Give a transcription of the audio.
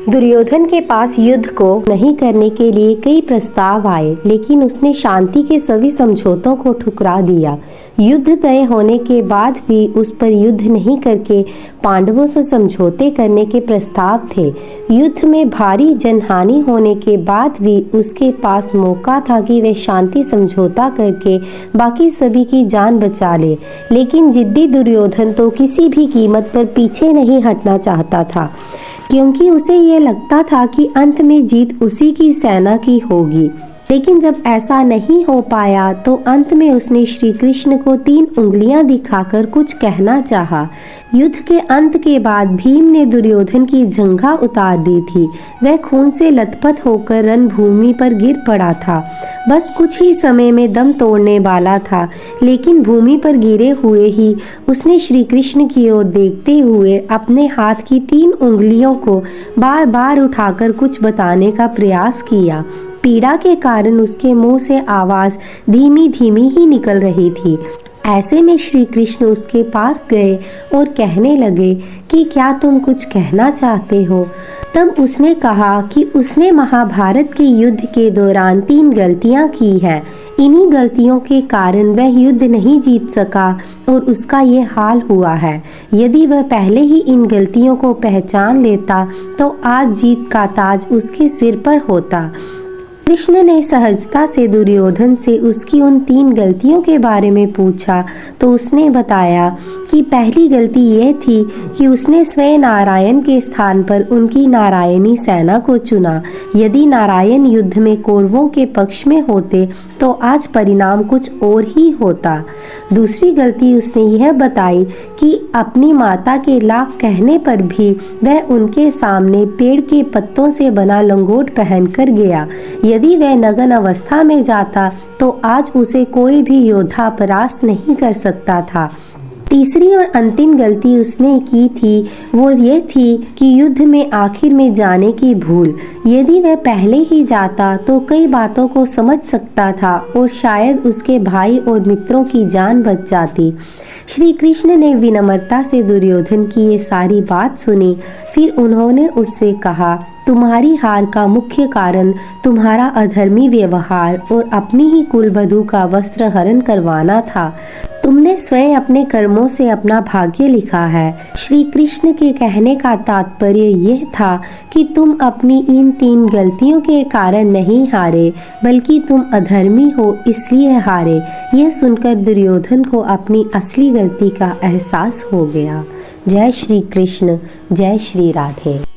दुर्योधन के पास युद्ध को नहीं करने के लिए कई प्रस्ताव आए, लेकिन उसने शांति के सभी समझौतों को ठुकरा दिया। युद्ध तय होने के बाद भी उस पर युद्ध नहीं करके पांडवों से समझौते करने के प्रस्ताव थे। युद्ध में भारी जनहानि होने के बाद भी उसके पास मौका था कि वह शांति समझौता करके बाकी सभी की जान बचा ले, लेकिन जिद्दी दुर्योधन तो किसी भी कीमत पर पीछे नहीं हटना चाहता था, क्योंकि उसे यह लगता था कि अंत में जीत उसी की सेना की होगी। लेकिन जब ऐसा नहीं हो पाया तो अंत में उसने श्री कृष्ण को 3 उंगलियां दिखाकर कुछ कहना चाहा। युद्ध के अंत के बाद भीम ने दुर्योधन की जंघा उतार दी थी। वह खून से लथपथ होकर रणभूमि पर गिर पड़ा था। बस कुछ ही समय में दम तोड़ने वाला था, लेकिन भूमि पर गिरे हुए ही उसने श्री कृष्ण की ओर देखते हुए अपने हाथ की 3 उंगलियों को बार बार उठाकर कुछ बताने का प्रयास किया। पीड़ा के कारण उसके मुंह से आवाज धीमी धीमी ही निकल रही थी। ऐसे में श्री कृष्ण उसके पास गए और कहने लगे कि क्या तुम कुछ कहना चाहते हो। तब उसने कहा कि उसने महाभारत के युद्ध के दौरान 3 गलतियां की हैं। इन्हीं गलतियों के कारण वह युद्ध नहीं जीत सका और उसका ये हाल हुआ है। यदि वह पहले ही इन गलतियों को पहचान लेता तो आज जीत का ताज उसके सिर पर होता। कृष्ण ने सहजता से दुर्योधन से उसकी उन 3 गलतियों के बारे में पूछा तो उसने बताया कि पहली गलती यह थी कि उसने स्वयं नारायण के स्थान पर उनकी नारायणी सेना को चुना। यदि नारायण युद्ध में कौरवों के पक्ष में होते तो आज परिणाम कुछ और ही होता। दूसरी गलती उसने यह बताई कि अपनी माता के लाख कहने पर भी वह उनके सामने पेड़ के पत्तों से बना लंगोट पहनकर गया। यदि वह नग्न अवस्था में जाता तो आज उसे कोई भी योद्धा परास्त नहीं कर सकता था। तीसरी और अंतिम गलती उसने की थी वो ये थी कि युद्ध में आखिर में जाने की भूल। यदि वह पहले ही जाता तो कई बातों को समझ सकता था और शायद उसके भाई और मित्रों की जान बच जाती। श्री कृष्ण ने विनम्रता से दुर्योधन की ये सारी बात सुनी। फिर उन्होंने उससे कहा, तुम्हारी हार का मुख्य कारण तुम्हारा अधर्मी व्यवहार और अपनी ही कुलवधू का वस्त्र हरण करवाना था। तुमने स्वयं अपने कर्मों से अपना भाग्य लिखा है। श्री कृष्ण के कहने का तात्पर्य यह था कि तुम अपनी इन 3 गलतियों के कारण नहीं हारे, बल्कि तुम अधर्मी हो इसलिए हारे। यह सुनकर दुर्योधन को अपनी असली गलती का एहसास हो गया। जय श्री कृष्ण, जय श्री राधे।